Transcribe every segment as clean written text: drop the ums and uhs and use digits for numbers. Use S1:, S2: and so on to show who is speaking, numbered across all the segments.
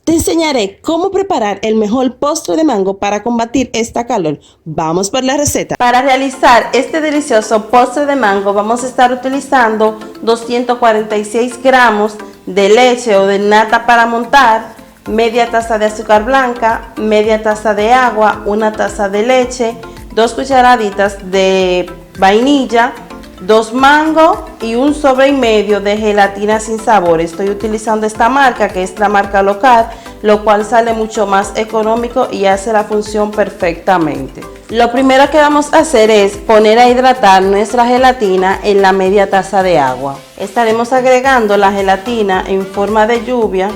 S1: Te enseñaré cómo preparar el mejor postre de mango para combatir esta calor. Vamos por la receta. Para realizar este delicioso postre de mango vamos a estar utilizando 246 gramos de leche o de nata para montar, media taza de azúcar blanca, media taza de agua, una taza de leche, 2 cucharaditas de vainilla, 2 mangos y un sobre y medio de gelatina sin sabor. Estoy utilizando esta marca, que es la marca local, lo cual sale mucho más económico y hace la función perfectamente. Lo primero que vamos a hacer es poner a hidratar nuestra gelatina en la media taza de agua. Estaremos agregando la gelatina en forma de lluvia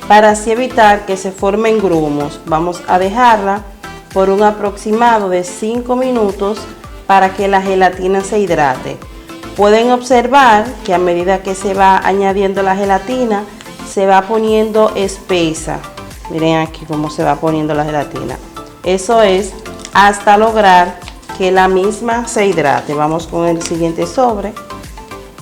S1: para así evitar que se formen grumos. Vamos a dejarla por un aproximado de 5 minutos para que la gelatina se hidrate. Pueden observar que a medida que se va añadiendo la gelatina se va poniendo espesa. Miren aquí cómo se va poniendo la gelatina. Eso es hasta lograr que la misma se hidrate. Vamos con el siguiente sobre.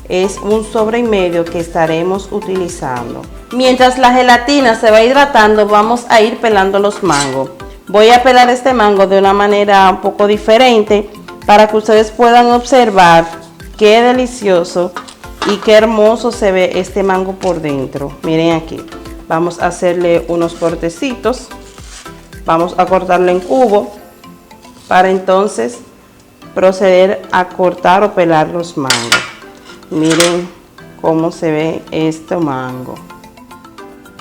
S1: Es un sobre y medio que estaremos utilizando. Mientras la gelatina se va hidratando, vamos a ir pelando los mangos. Voy a pelar este mango de una manera un poco diferente para que ustedes puedan observar qué delicioso y qué hermoso se ve este mango por dentro. Miren aquí, vamos a hacerle unos cortecitos, vamos a cortarlo en cubo para entonces proceder a cortar o pelar los mangos. Miren cómo se ve este mango.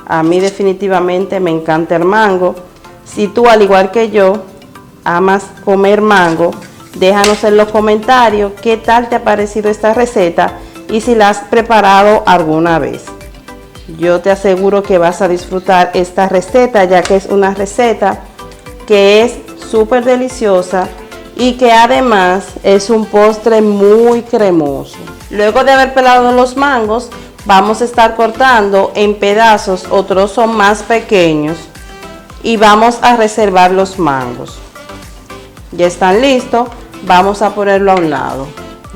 S1: A mí definitivamente me encanta el mango. Si tú, al igual que yo, amas comer mango, déjanos en los comentarios qué tal te ha parecido esta receta y si la has preparado alguna vez. Yo te aseguro que vas a disfrutar esta receta, ya que es una receta que es súper deliciosa y que además es un postre muy cremoso. Luego de haber pelado los mangos, vamos a estar cortando en pedazos o trozos más pequeños y vamos a reservar los mangos. Ya están listos, vamos a ponerlo a un lado.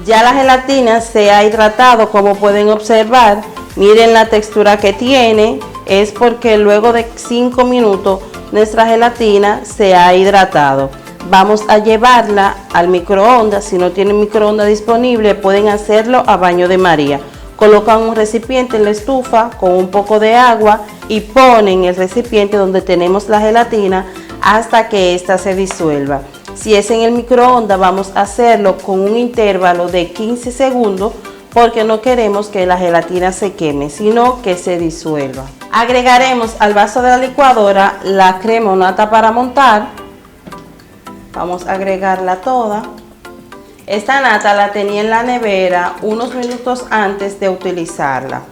S1: Ya la gelatina se ha hidratado, como pueden observar. Miren la textura que tiene, es porque luego de 5 minutos nuestra gelatina se ha hidratado. Vamos a llevarla al microondas. Si no tienen microondas disponible, pueden hacerlo a baño de María. Colocan un recipiente en la estufa con un poco de agua y ponen el recipiente donde tenemos la gelatina hasta que ésta se disuelva. Si es en el microondas, vamos a hacerlo con un intervalo de 15 segundos porque no queremos que la gelatina se queme, sino que se disuelva. Agregaremos al vaso de la licuadora la crema o nata para montar. Vamos a agregarla toda. Esta nata la tenía en la nevera unos minutos antes de utilizarla.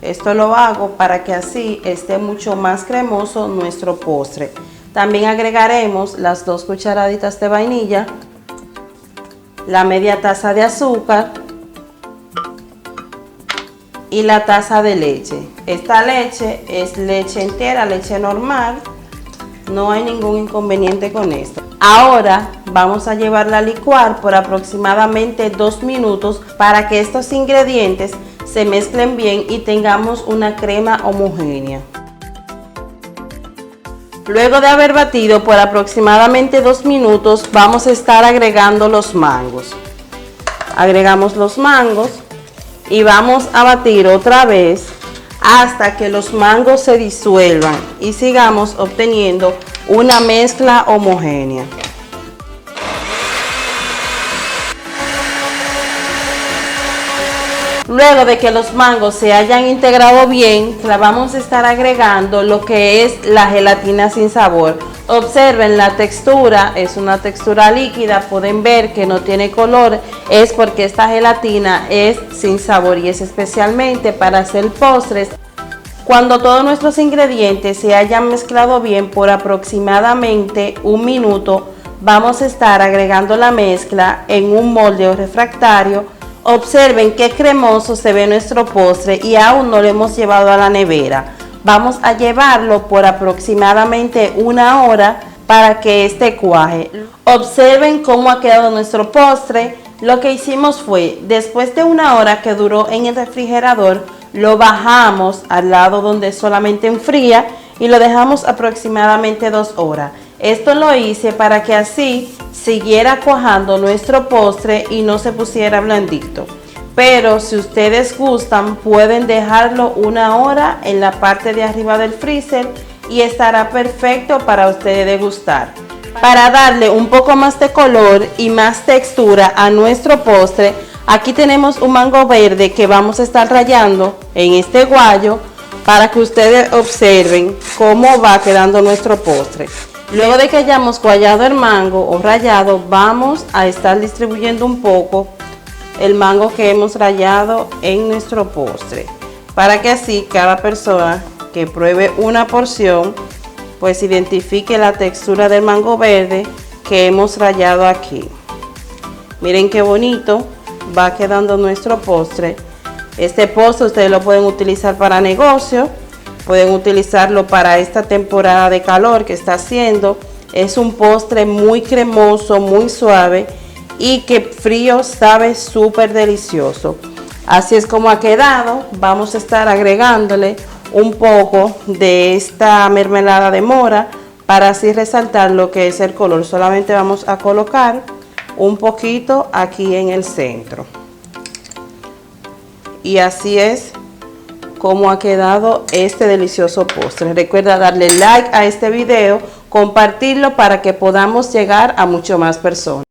S1: Esto lo hago para que así esté mucho más cremoso nuestro postre. También agregaremos las 2 cucharaditas de vainilla, la media taza de azúcar y la taza de leche. Esta leche es leche entera, leche normal. No hay ningún inconveniente con esto. Ahora vamos a llevarla a licuar por aproximadamente 2 minutos para que estos ingredientes se mezclen bien y tengamos una crema homogénea. Luego de haber batido por aproximadamente 2 minutos, vamos a estar agregando los mangos. Agregamos los mangos y vamos a batir otra vez hasta que los mangos se disuelvan y sigamos obteniendo una mezcla homogénea. Luego de que los mangos se hayan integrado bien, la vamos a estar agregando lo que es la gelatina sin sabor. Observen la textura, es una textura líquida, pueden ver que no tiene color, es porque esta gelatina es sin sabor y es especialmente para hacer postres. Cuando todos nuestros ingredientes se hayan mezclado bien por aproximadamente 1 minuto, vamos a estar agregando la mezcla en un molde o refractario. Observen qué cremoso se ve nuestro postre y aún no lo hemos llevado a la nevera. Vamos a llevarlo por aproximadamente 1 hora para que este cuaje. Observen cómo ha quedado nuestro postre. Lo que hicimos fue, después de 1 hora que duró en el refrigerador, lo bajamos al lado donde solamente enfría y lo dejamos aproximadamente 2 horas. Esto lo hice para que así siguiera cuajando nuestro postre y no se pusiera blandito. Pero si ustedes gustan, pueden dejarlo 1 hora en la parte de arriba del freezer y estará perfecto para ustedes degustar. Para darle un poco más de color y más textura a nuestro postre, aquí tenemos un mango verde que vamos a estar rallando en este guayo para que ustedes observen cómo va quedando nuestro postre. Luego de que hayamos guayado el mango o rallado, vamos a estar distribuyendo un poco el mango que hemos rallado en nuestro postre, para que así cada persona que pruebe una porción pues identifique la textura del mango verde que hemos rallado aquí. Miren qué bonito va quedando nuestro postre. Este postre ustedes lo pueden utilizar para negocio, pueden utilizarlo para esta temporada de calor que está haciendo. Es un postre muy cremoso, muy suave y que frío sabe súper delicioso. Así es como ha quedado. Vamos a estar agregándole un poco de esta mermelada de mora para así resaltar lo que es el color. Solamente vamos a colocar un poquito aquí en el centro. Y así es como ha quedado este delicioso postre. Recuerda darle like a este video, compartirlo para que podamos llegar a mucho más personas.